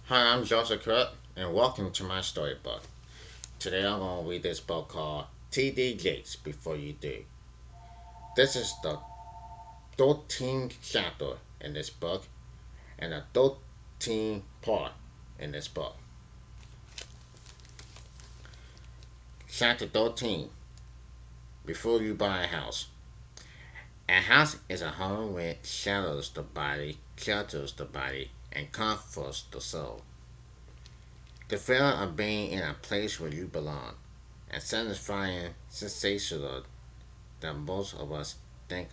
Hi, I'm Joseph Crudup, and welcome to my storybook. Today I'm going to read this book called T.D. Yates Before You Do. This is the 13th chapter in this book and the 13th part in this book. Chapter 13. Before you buy a house. A house is a home which shadows the body, shelters the body, and comforts the soul. The feeling of being in a place where you belong, a satisfying sensation that most of us think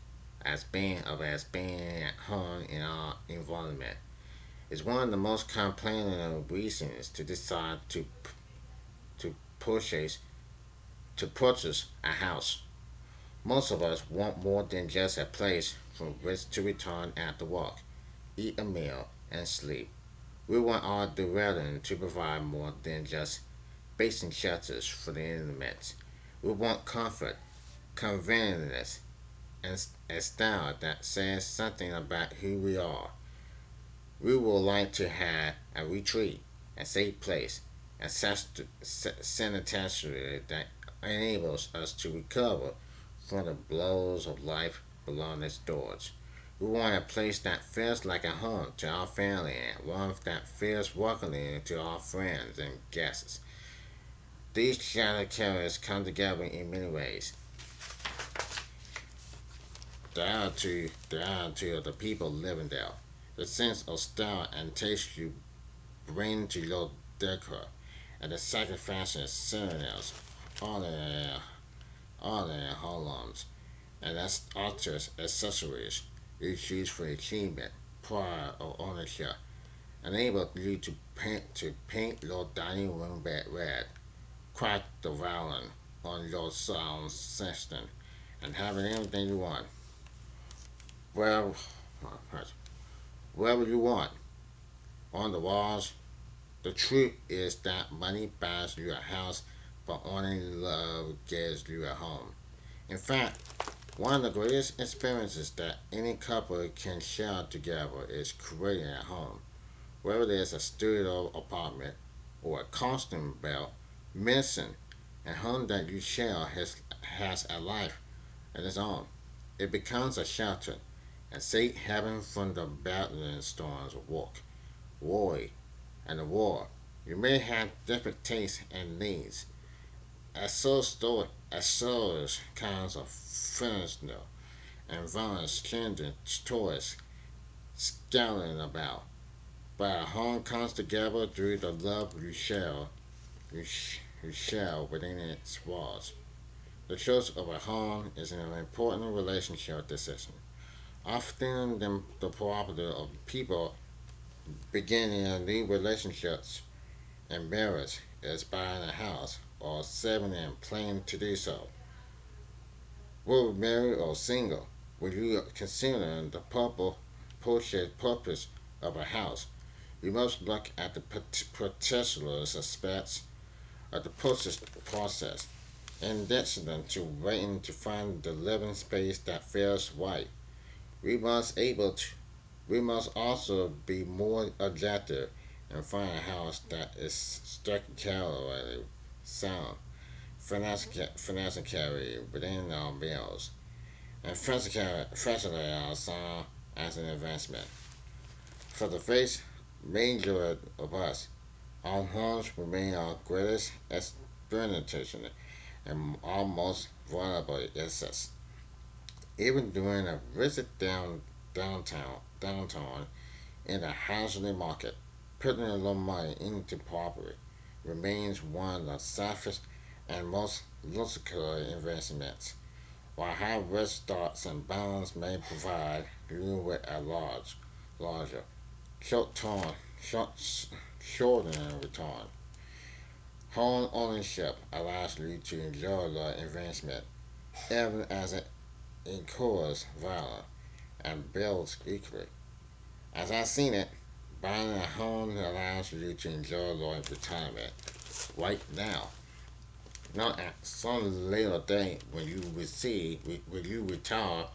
as being at home in our environment is one of the most compelling reasons to decide to purchase purchase a house. Most of us want more than just a place from which to return after work, eat a meal, and sleep. We want our dwelling to provide more than just basic shelters for the inmates. We want comfort, convenience, and a style that says something about who we are. We would like to have a retreat, a safe place, a sanitary that enables us to recover from the blows of life beyond its doors. We want a place that feels like a home to our family and one that feels welcoming to our friends and guests. These categories come together in many ways. The attitude of the people living there, the sense of style and taste you bring to your decor, and the sacrifices centennials, all their homes, and as artists accessories you choose for achievement, pride, or ownership, enable you to paint your dining room bed red, crack the violin on your sound system, and having anything you want. Well, wherever you want, on the walls. The truth is that money buys you a house, but only love gives you a home. In fact, one of the greatest experiences that any couple can share together is creating a home. Whether it's a studio apartment or a costume belt, medicine, a home that you share has a life of its own. It becomes a shelter, a safe haven from the battling storms of work, worry, and the war. You may have different tastes and needs. As kinds of furniture and violence changing toys scouring about. But a home comes together through the love you share within its walls. The choice of a home is an important relationship decision, often the property of people beginning new relationships and marriage is buying a house or saving and planning to do so. Whether married or single, when you are considering the purpose of a house, you must look at the particular aspects of the purchase process, in addition to waiting to find the living space that feels right. We must able to we must also be more objective and find a house that is structurally sound, financially within our meals, and physically sound as an investment. For the vast majority of us, our homes remain our greatest experimentation and our most vulnerable assets. Even during a visit downtown in the housing market, putting a little money into property remains one of the safest and most lucrative investments. While high risk stocks and bonds may provide you with a larger, short-term, short, shorter return, home ownership allows you to enjoy the investment even as it incurs value and builds equally. As I've seen it, buying a home allows you to enjoy your retirement right now, not at some later date when you retire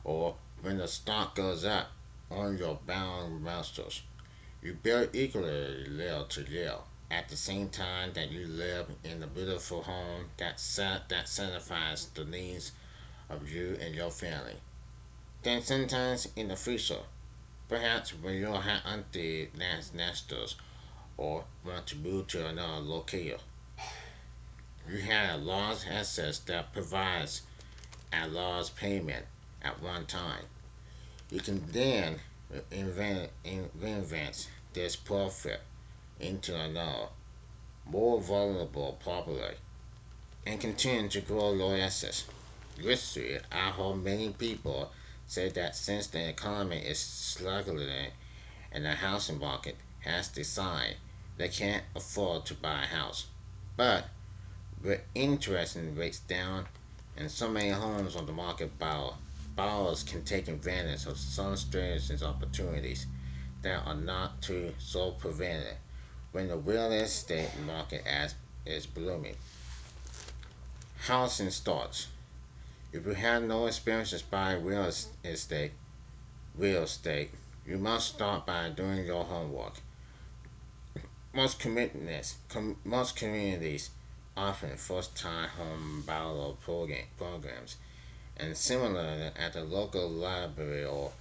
or when the stock goes up on your bound masters. You build equally little to little. At the same time that you live in a beautiful home that satisfies the needs of you and your family. Then sometimes in the future, perhaps when you have empty nesters or want to move to another location, you have a large asset that provides a large payment at one time. You can then reinvent this profit into another, more vulnerable property and continue to grow your assets. Recently, I heard many people say that since the economy is struggling and the housing market has declined, they can't afford to buy a house. But with interest rates down and so many homes on the market, borrowers can take advantage of some strange opportunities that are not too so prevalent when the real estate market is blooming. Housing starts. If you have no experiences buying real estate, you must start by doing your homework. Most communities offer first-time home buyer programs, and similarly at the local library or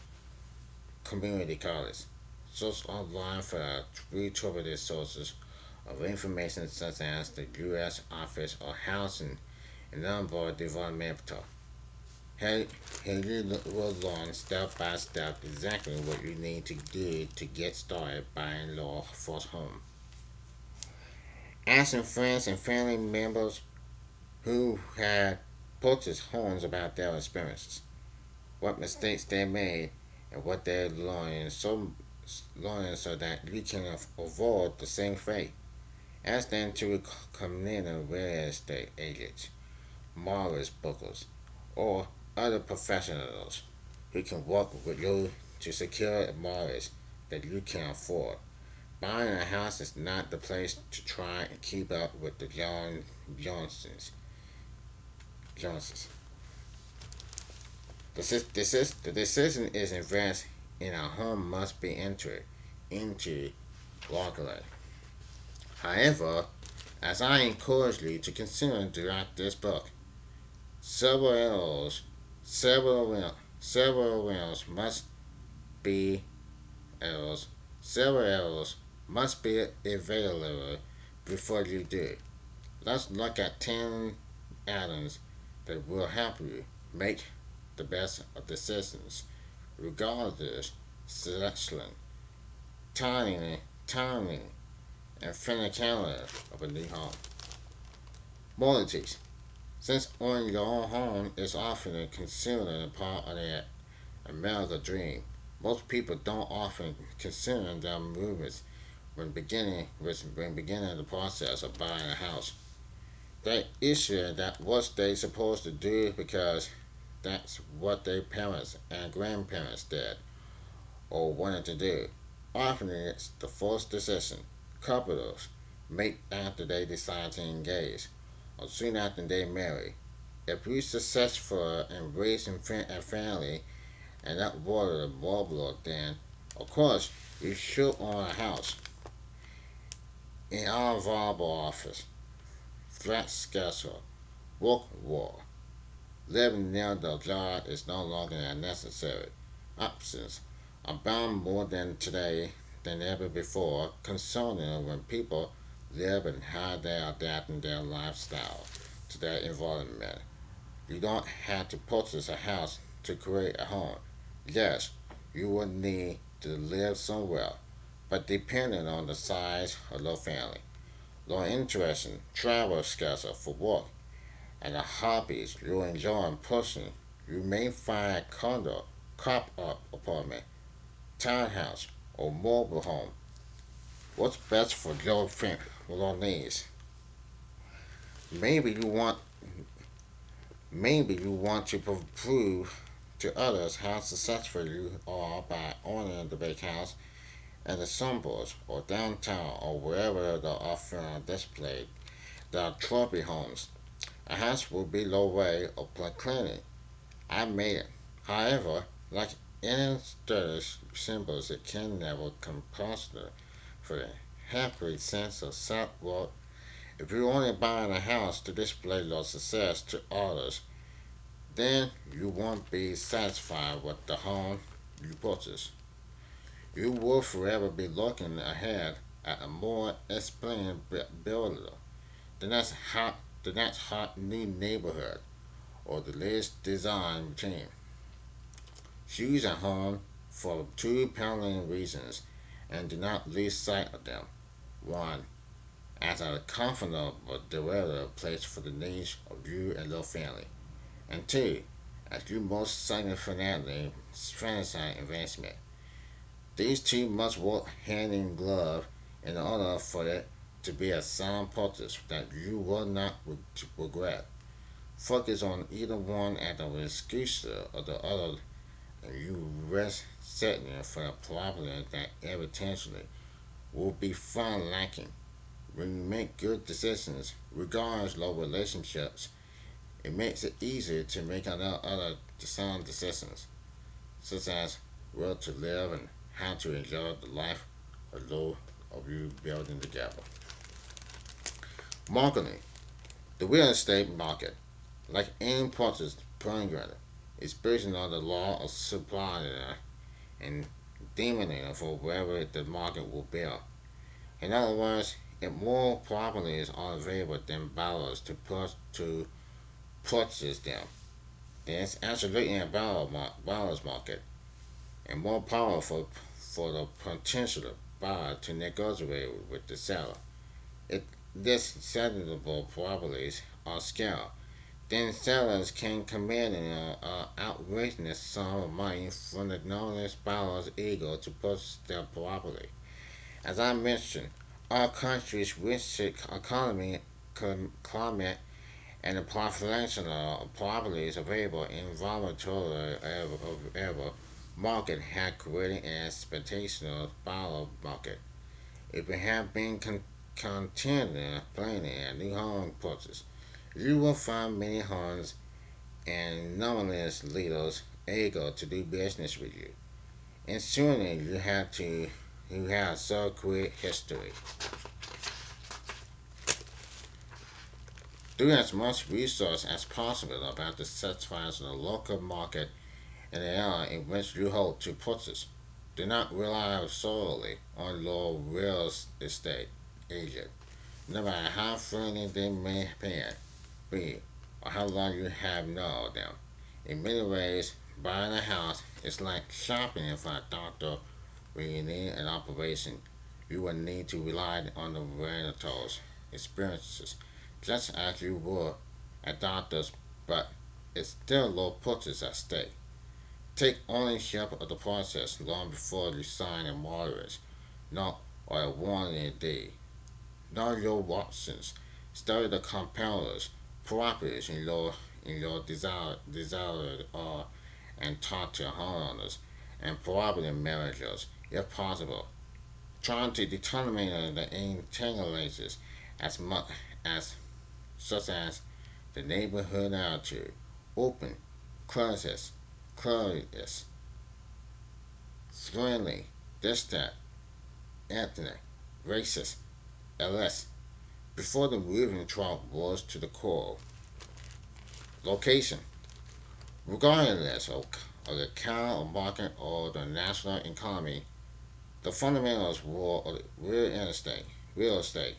community college. Search online for free trusted sources of information such as the U.S. Office of Housing and Urban Development. Here you will learn step by step exactly what you need to do to get started buying your first home. Asking friends and family members who had purchased homes about their experiences, what mistakes they made, and what they learned so that you can avoid the same fate. Ask them to recommend real estate agents, mortgage brokers, or other professionals who can work with you to secure a mortgage that you can afford. Buying a house is not the place to try and keep up with the Johnsons. Joneses. The decision is invest in a home must be entered into locally. However, as I encourage you to consider throughout this book, several errors, several errors must be errors, several errors must be available before you do. Let's look at 10 items that will help you make the best of decisions, regardless selection, timing, and financiality of a new home. Mortgages. Since owning your own home is often considered a part of the American dream, most people don't often consider their movements when beginning the process of buying a house. They issue that what they supposed to do because that's what their parents and grandparents did or wanted to do. Often it's the first decision couples make after they decide to engage or soon after they marry. If you're successful in raising a family and that water the bubbler, then of course you should own a house. In our viable office, flat schedule, work war, living near the job is no longer a necessary. Options abound more than today than ever before concerning when people live and how they are adapting their lifestyle to their environment. You don't have to purchase a house to create a home. Yes, you will need to live somewhere, but depending on the size of your family, your interest in travel schedule for work, and the hobbies you enjoy in person, you may find a condo, cop-up apartment, townhouse, or mobile home. What's best for your needs? Maybe you want maybe you want to prove to others how successful you are by owning the big house at the suburbs or downtown or wherever the often are displayed. There are trophy homes. A house will be low rate or clinic. I made it. However, like Any status symbols it can never compulsory for the happy sense of self-worth. If you only buying a house to display your success to others, then you won't be satisfied with the home you purchase. You will forever be looking ahead at a more explained builder, the next hot new neighborhood, or the latest design routine. Choose a home for two parallel reasons and do not lose sight of them. One, as a comfortable derivative place for the needs of you and your family. And two, as you most significantly fantasize investment. These two must work hand in glove in order for it to be a sound purchase that you will not regret. Focus on either one at the exclusion of the other, and you risk settling for a problem that eventually will be fun lacking. When you make good decisions, regardless of relationships, it makes it easier to make other sound decisions, such as where to live and how to enjoy the life of those of you building together. Marketing. The real estate market, like any purchase program, is based on the law of supply and demand for wherever the market will build. In other words, if more properties are available than buyers to purchase them, then it's absolutely a buyer's market, and more powerful for the potential buyer to negotiate with the seller. If this sellable properties are scarce, then sellers can command an outrageous sum of money from the knowledge buyer's ego to purchase their property. As I mentioned, our country's rich economy climate and the proliferation of properties available in voluntarily ever market had created an expectational buyer market. If you have been contending planning a new home purchase, you will find many homes and numberless leaders eager to do business with you. Ensuring you have so quick history. Do as much research as possible about the satisfaction of the local market in the area in which you hope to purchase. Do not rely solely on your real estate agent, no matter how friendly they may be or how long you have known them. In many ways, buying a house is like shopping for a doctor when you need an operation. You will need to rely on the rental's experiences, just as you would a doctor's, but it's still low purchase at stake. Take ownership of the process long before you sign a mortgage, not or a warranty deed. Know your options. Study the competitors' properties in your desired and talk to homeowners and property managers if possible, trying to determine the entanglements as much as such as the neighborhood attitude, open, closest, curious, friendly, distant, ethnic, racist, ls. Before the moving truck was to the core. Location. Regardless of the kind of market or the national economy, the fundamentals of real estate,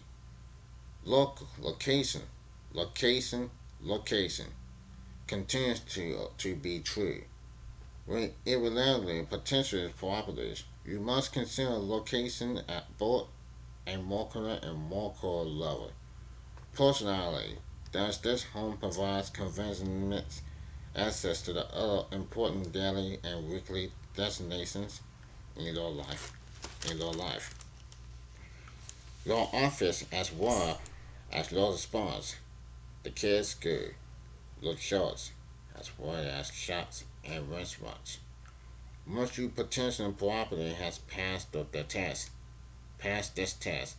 location, location, location, continues to be true. When evaluating potential properties, you must consider location at both a molecular and molecular level. Personally, does this home provide convenient access to the other important daily and weekly destinations in your life? In your life, your office as well as your response, the kids' school, your church, as well as shops and restaurants. Once your potential property has passed this test,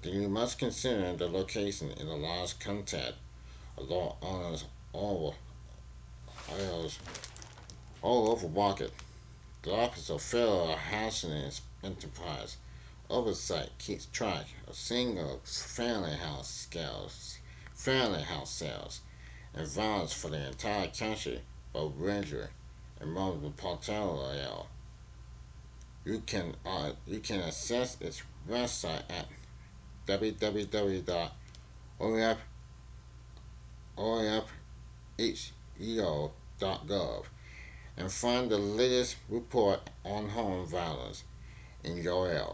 then you must consider the location in the large context of law owners all over market. The Office of Federal Housing Enterprise Oversight keeps track of single family house sales and violence for the entire country of Ranger and multiple portfolio. You can access its website at www.ofheo.gov and find the latest report on home violence in your area.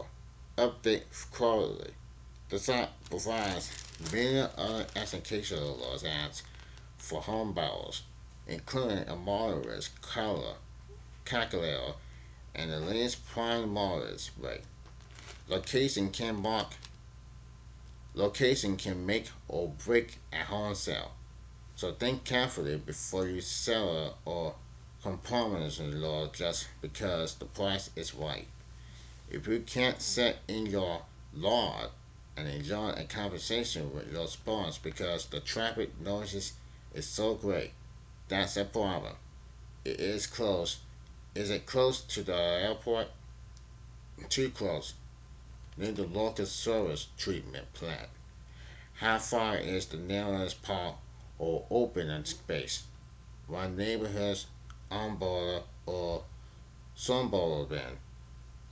Update quarterly. The site provides many other educational ads for home buyers, including a mortgage calculator and the latest prime mortgage rate. Location can mark Location can make or break a home sale, so think carefully before you sell it or compromise the law just because the price is right. If you can't sit in your yard and enjoy a conversation with your spouse because the traffic noises is so great, that's a problem. It is close. Is it close to the airport? Too close. Near the local service treatment plant. How far is the nearest park or open space? One neighborhood's umbrella or suburban,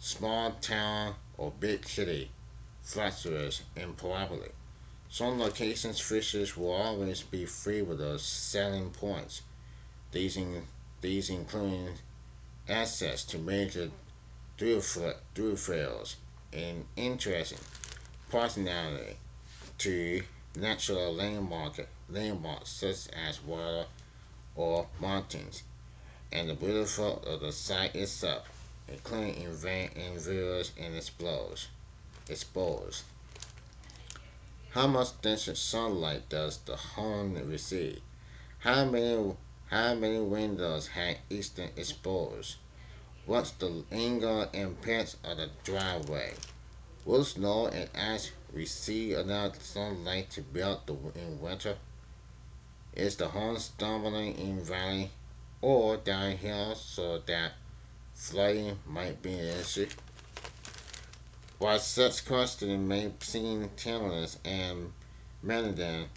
small town or big city, fluctuates improbably. Some locations features will always be free with those selling points. These, in, these include access to major thoroughfares and interesting personality to natural landmarks such as water or mountains, and the beautiful of the site itself, including invaders and explorers. How much denser sunlight does the home receive? How many how many windows have eastern explorers? What's the angle and pitch of the driveway? Will snow and ice receive enough sunlight to melt in winter? Is the home stumbling in valley or downhill so that flooding might be an issue? While such questions may seem tedious and mundane,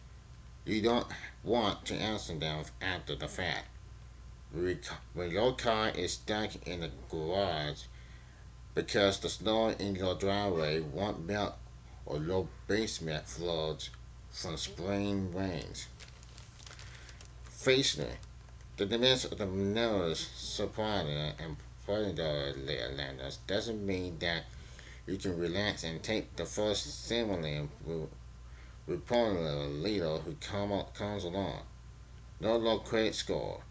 you don't want to answer them after the fact. When your car is stuck in the garage because the snow in your driveway won't melt or your basement floods from spring rains. Facing the demands of the minerals supplier and predator landers doesn't mean that you can relax and take the first seemingly reported leader who comes along. No low credit score.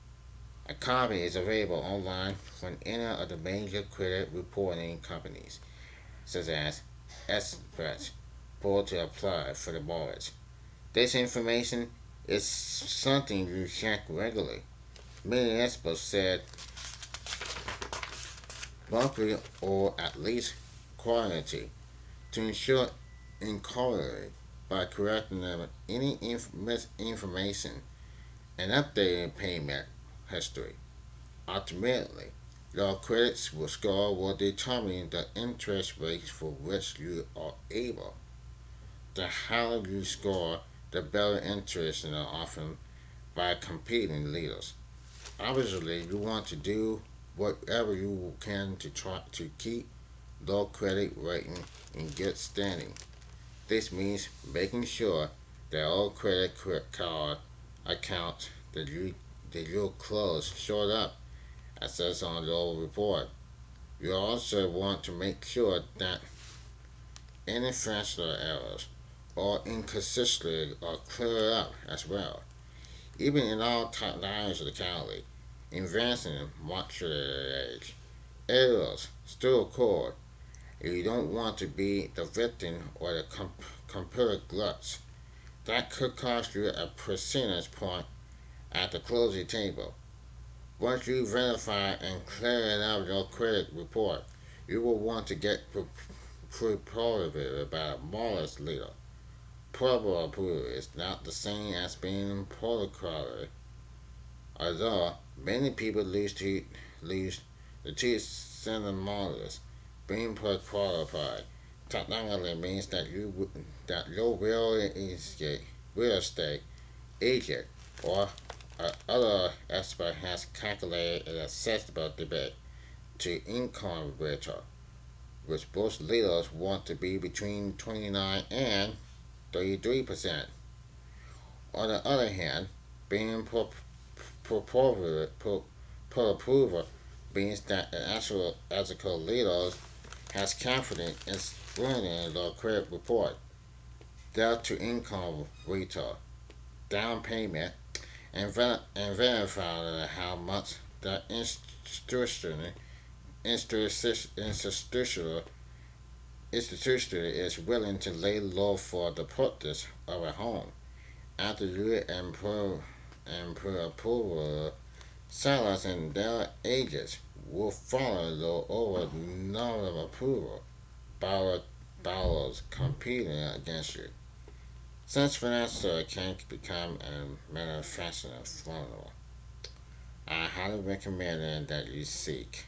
A copy is available online from any of the major credit reporting companies, such as Express, for to apply for the mortgage. This information is something you check regularly. Many experts said monthly or at least quarterly to ensure inquiry by correcting any misinformation and updating payment history. Ultimately, your credit score will determine the interest rates for which you are able. The higher you score, the better interest are offered by competing leaders. Obviously, you want to do whatever you can to try to keep low credit rating in good standing. This means making sure that all credit card accounts that you close showed up as says on your report. You also want to make sure that any fractional errors or inconsistencies are cleared up as well. Even in all lines of the county, advancing in martial age, errors still occur if you don't want to be the victim or the computer glutz. That could cost you a percentage point at the closing table. Once you verify and clear out your credit report, you will want to get prepared about a mortgage leader. Probable approval is not the same as being protocol, although many people lose The two models being qualified. Technically means that your real estate agent or other expert has calculated an acceptable debate to income ratio, which most leaders want to be between 29 and 33%. On the other hand, being pro approval means that an actual ethical leader has confidence in running the credit report, debt to income ratio, down payment, and verify how much the institutional is willing to lay low for the purchase of a home. After you and per approval, sellers and their agents will follow the over normal approval borrowers competing against you. Such financial can become a manufacturing formula. I highly recommend that you seek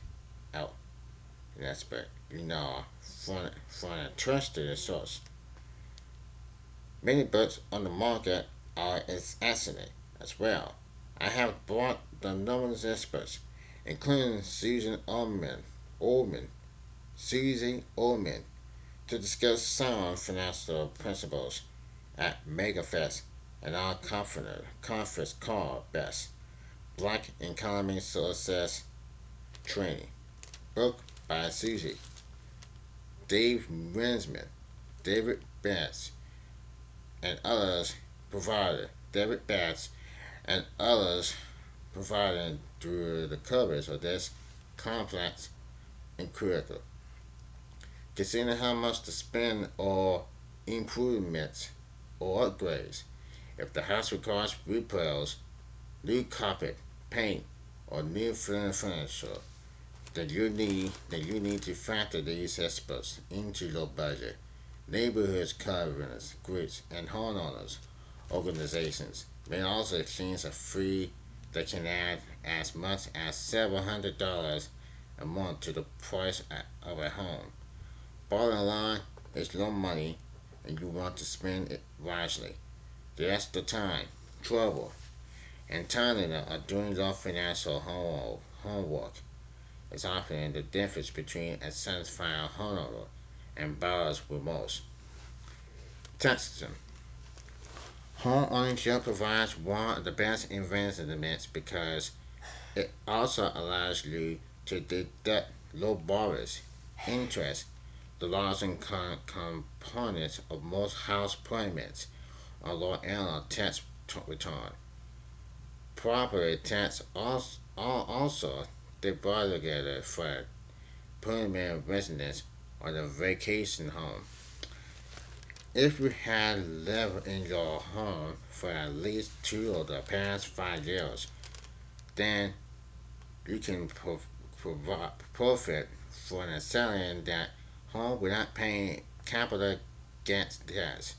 out an expert, from a trusted source. Many books on the market are excellent as well. I have brought the numerous experts, including Susie Ullman, to discuss sound financial principles at MegaFest and our conference called BEST Black Economy Success Training. Book by Susie, Dave Rinsman, David Betts, and others David Betts and others providing through the coverage of this complex and critical. Consider how much to spend on improvements or upgrades. If the house requires repairs, new carpet, paint, or new furniture, then you need to factor these experts into your budget. Neighborhood covenants, groups, and homeowners organizations may also exchange a fee that can add as much as $700 a month to the price of a home. Bottom line is your money and you want to spend it wisely. The extra time, trouble, and talent of doing your financial homework is often the difference between a satisfied homeowner and buyer's remorse. Texture. Home ownership provides one of the best investments because it also allows you to deduct low borrowers, interest, the large components of most house payments, or low annual tax return. Property tax also devaluated for permanent residence or the vacation home. If you had lived in your home for at least 2 of the past 5 years, then you can profit from selling that home without paying capital gains tax.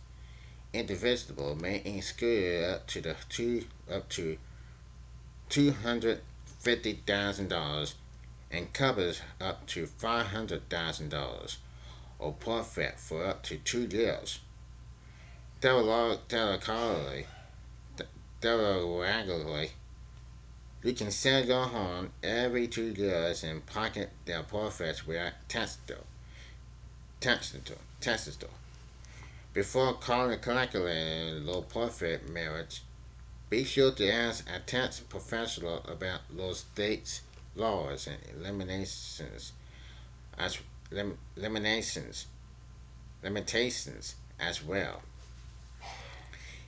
Individual may incur up to $250,000 and covers up to $500,000 or profit for up to 2 years. Theoretically, theoretically, you can sell your home every 2 years and pocket their profits without taxes. Before calculating low profit marriage, be sure to ask a tax professional about those states' laws and as eliminations limitations as well.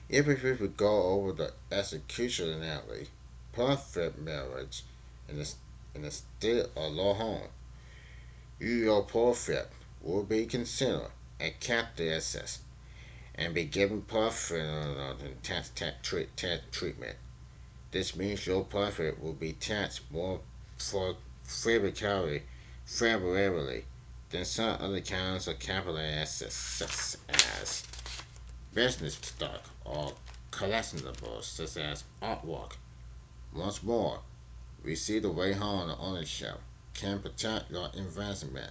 If we would go over the executionally perfect marriage in the state of low home, your profit will be considered a capital assess and be given preferential tax treatment. This means your profit will be taxed more favorably than some other kinds of capital assets such as business stock or collectibles such as artwork. Once more, we see the way home ownership can protect your investment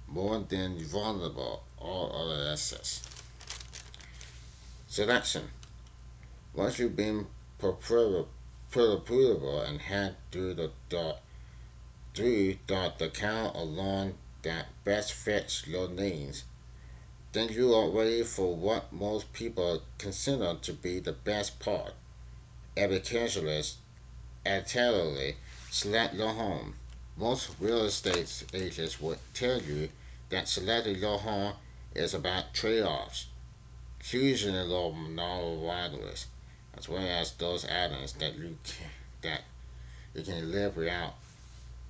more than vulnerable all other assets. Selection. Once you've been profitable and had through the count along that best fits your needs, then you are ready for what most people consider to be the best part. Educationalists accurately select your home. Most real estate agents would tell you that selecting your home is about trade-offs, choosing the novel rivalries, as well as those items that you can live without.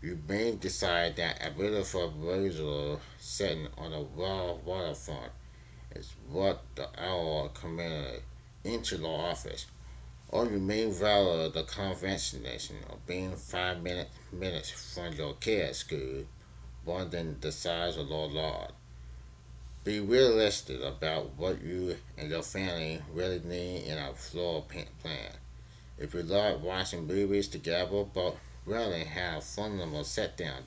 You may decide that a beautiful rural setting on a rural waterfront is what the hour community into the office, or you may value the convention of being 5 minutes from your kid's school more than the size of your lot. Be realistic about what you and your family really need in a floor plan. If you like watching movies together but rarely have fundamental sit dinner,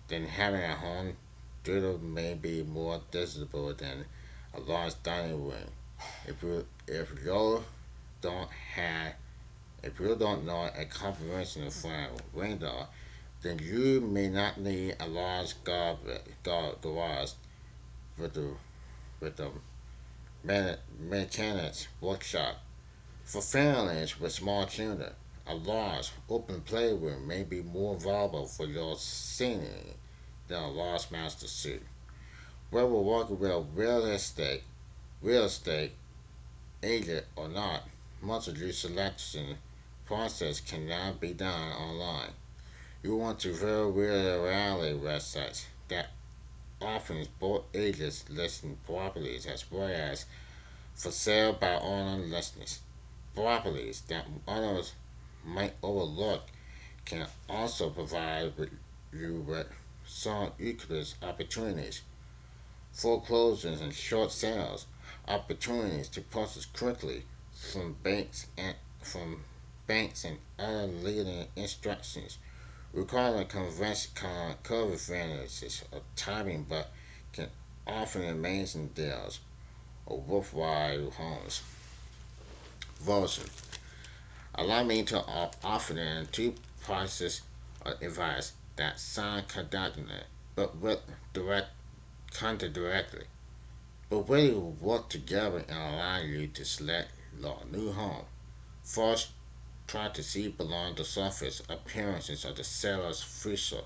then having a home theater may be more desirable than a large dining room. If you don't have if you don't know a comprehensive front window, then you may not need a large garage with the mechanics workshop. For families with small children, a large open playroom may be more valuable for your scenery than a large master suite. Whether working with a real estate agent or not, much of your selection process can now be done online. You want to very rarely websites that offers both agents listing properties as well as for sale by owner listings. Properties that others might overlook can also provide you with some equal opportunities, foreclosures and short sales, opportunities to purchase quickly from banks and other leading instructions require cover advantages of timing but can offer amazing deals or worthwhile homes. Version. Allow me to offer them two prices of advice that sound contradictory but will direct content directly, but really work together and allow you to select your new home. First, try to see beyond the surface appearances of the seller's facial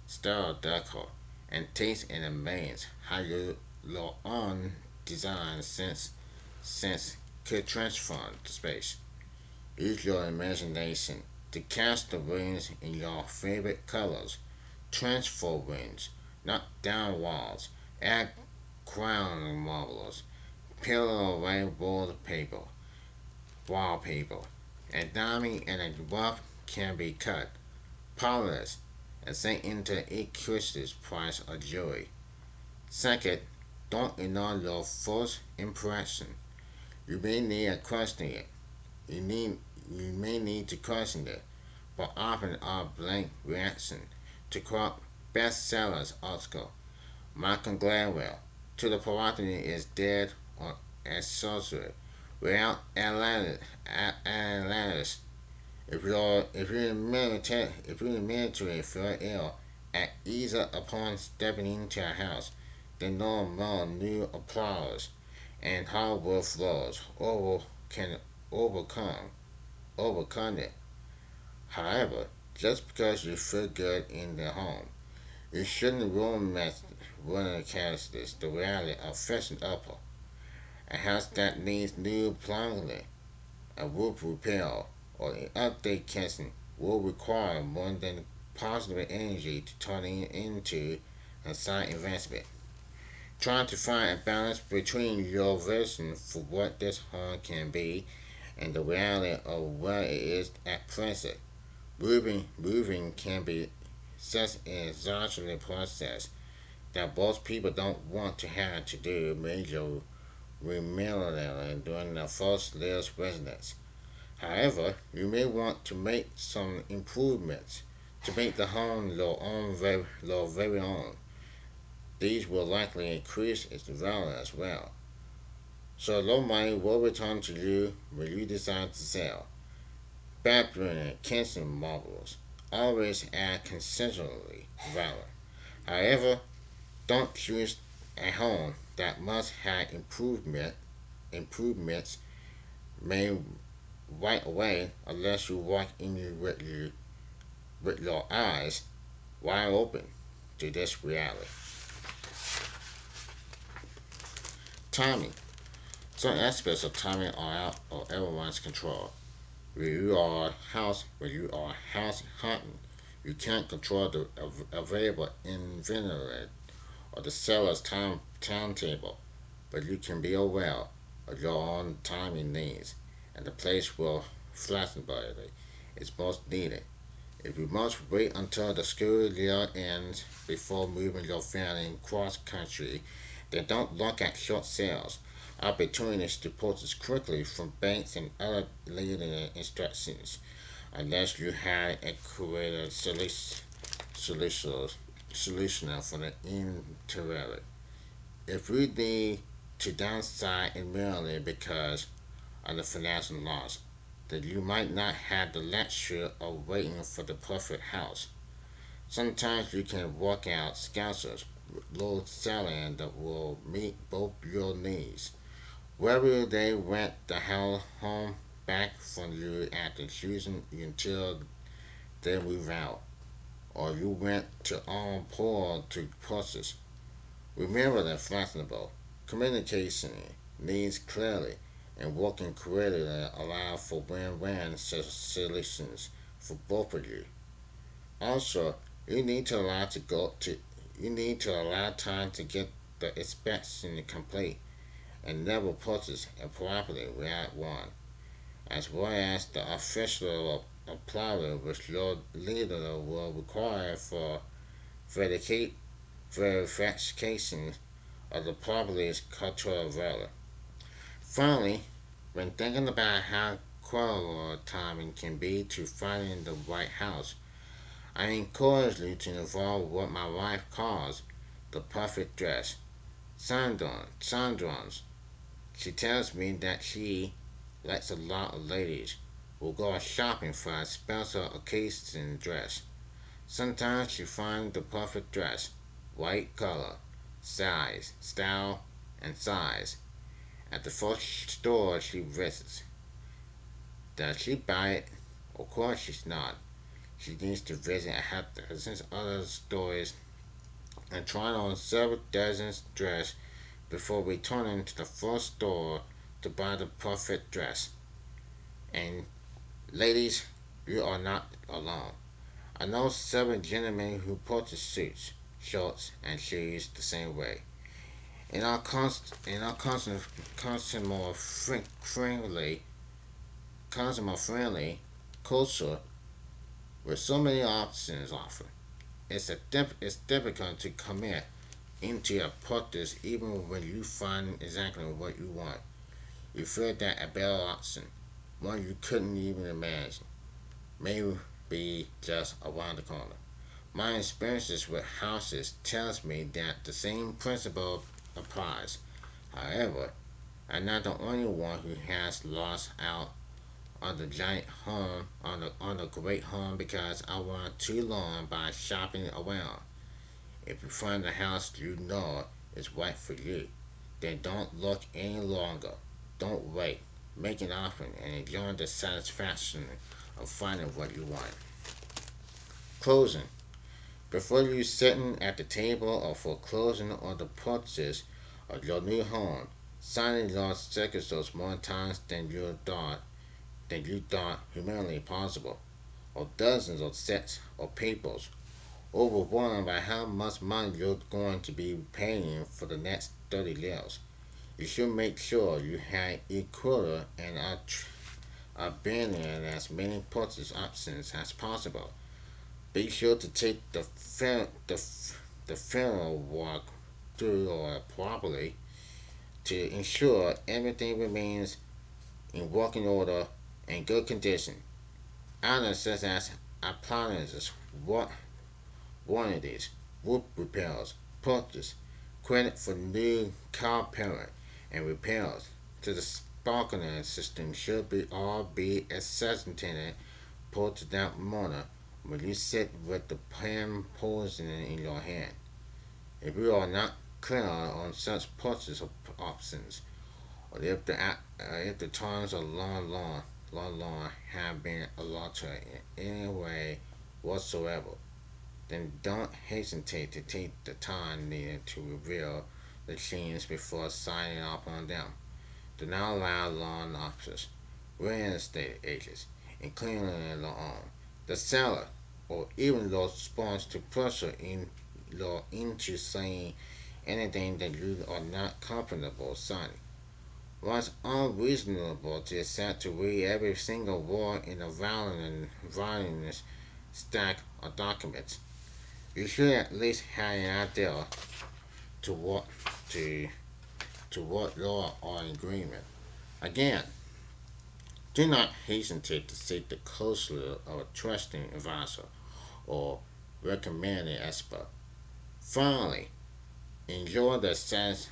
style decor and taste and amaze how your own design sense could transform the space. Use your imagination to cast the rings in your favorite colors. Transfer rings, not down walls. Add crown marbles. Peel away wallpaper. A diamond and a rough can be cut, polished, and sent into each Christmas price of jewelry. Second, don't ignore your first impression. You may need to question it. You need you may need to question it, but often our blank reaction to quote bestsellers article Malcolm Gladwell to the property is dead or as sorcery without analysis. If you're in the military feel ill at ease upon stepping into a house, then no more new applause and hardwood floors can overcome overcome it. However, just because you feel good in the home, you shouldn't romanticize the reality of fixing up a house that needs new plumbing, a roof repair, or an update kitchen will require more than positive energy to turn it into a side investment. Trying to find a balance between your vision for what this home can be and the reality of what it is at present. Moving can be such an exhausting process that most people don't want to have to do major remodeling during their first year's residence. However, you may want to make some improvements to make the home your very own. These will likely increase its value as well. So low money will return to you when you decide to sell. Bathroom and kitchen marbles always add considerably value. However, don't choose a home that must have improvements made right away unless you walk in with your eyes wide open to this reality. Timing. Some aspects of timing are out of everyone's control. When you are house hunting, you can't control the available inventory or the seller's timetable, but you can be aware of your own timing needs and the place where flexibility is most needed. If you must wait until the school year ends before moving your family cross country, then don't look at short sales opportunities to purchase quickly from banks and other leading instructions unless you had a creative solution, solution for the interim. If we need to downsize immediately because of the financial loss, then you might not have the luxury of waiting for the perfect house. Sometimes you can work out scouts low selling that will meet both your needs. Whether they rent the home back from you after choosing until they move out, or you rent to own poor to purchase. Remember that flexible communication needs clearly and working creatively allow for win-win solutions for both of you. Also, you need to allow to go to you need to allow time to get the inspection complete and never purchase a property without one, as well as the official approval which your leader will require for verification of the property's cultural value. Finally, when thinking about how critical timing can be to finding the right house, I encourage you to involve what my wife calls the perfect dress. Sandrons. She tells me that she, like a lot of ladies, will go shopping for a special occasion dress. Sometimes she finds the perfect dress, right color, size, style, and size, at the first store she visits. Does she buy it? Of course she's not. She needs to visit a half dozen other stores and try on several dozen dresses before returning to the first store to buy the perfect dress. And ladies, you are not alone. I know several gentlemen who purchase suits, shirts, and shoes the same way. In our friendly, consumer friendly culture with so many options offered, it's difficult to commit into a purchase even when you find exactly what you want. You feel that a better option, one you couldn't even imagine, may be just around the corner. My experiences with houses tells me that the same principle applies. However, I'm not the only one who has lost out on the giant home on the great home because I went too long by shopping around. If you find a house you know is right for you, then don't look any longer. Don't wait. Make an offer and enjoy the satisfaction of finding what you want. Closing. Before you sitting at the table or for closing or the purchase of your new home, signing your signatures more times than you thought humanly possible, or dozens of sets of papers, overwhelmed by how much money you're going to be paying for the next 30 years. You should make sure you have equal and are banning as many purchase options as possible. Be sure to take the funeral walk through or properly to ensure everything remains in working order and good condition. Items such as appliances, what warranties, roof repairs, purchase, credit for new car parent, and repairs to the sparkler system should be all be ascertained put to that mortar when you sit with the pen poison in your hand. If you are not clear on such purchase options, or if the terms of law have been altered in any way whatsoever, then don't hesitate to take the time needed to reveal the change before signing off on them. Do not allow loan officers, real estate agents, including your own, the seller, or even those sponsors to pressure you into saying anything that you are not comfortable signing. Was unreasonable to accept to read every single word in a voluminous stack of documents. You should at least have an idea to what to to what law are in agreement. Again, do not hesitate to seek the counsel of a trusting advisor or recommended expert. Finally, enjoy the stress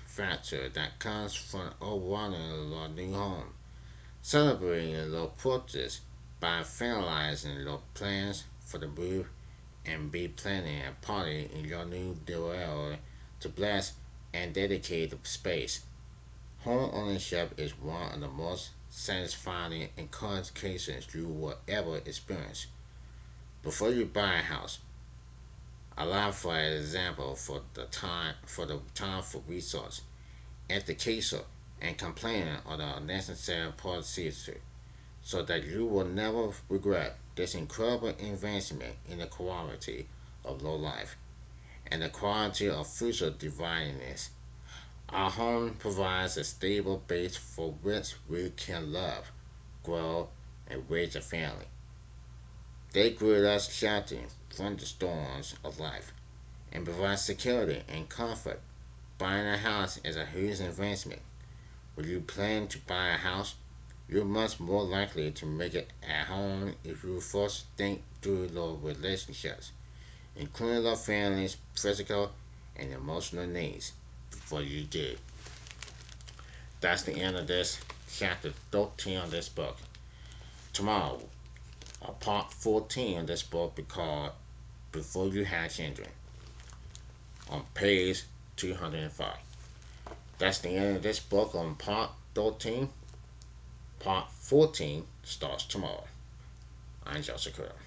factor that comes from owning a new home. Celebrating your purchase by finalizing your plans for the move and be planning a party in your new dwelling to bless and dedicate the space. Home ownership is one of the most satisfying and cases you will ever experience. Before you buy a house, allow for an example for the time for resource, education, and complaining are the necessary procedures so that you will never regret this incredible advancement in the quality of your life and the quality of future divineness. Our home provides a stable base for which we can love, grow, and raise a family. They grant us shelter from the storms of life and provide security and comfort. Buying a house is a huge investment. When you plan to buy a house, you're much more likely to make it at home if you first think through your relationships, including your family's physical and emotional needs, before you do. That's the end of this chapter 13 of this book. Tomorrow, part 14 of this book will be called Before You Had Children on page 205. That's the end of this book on part 13. Part 14 starts tomorrow. I'm Joseph Crudup.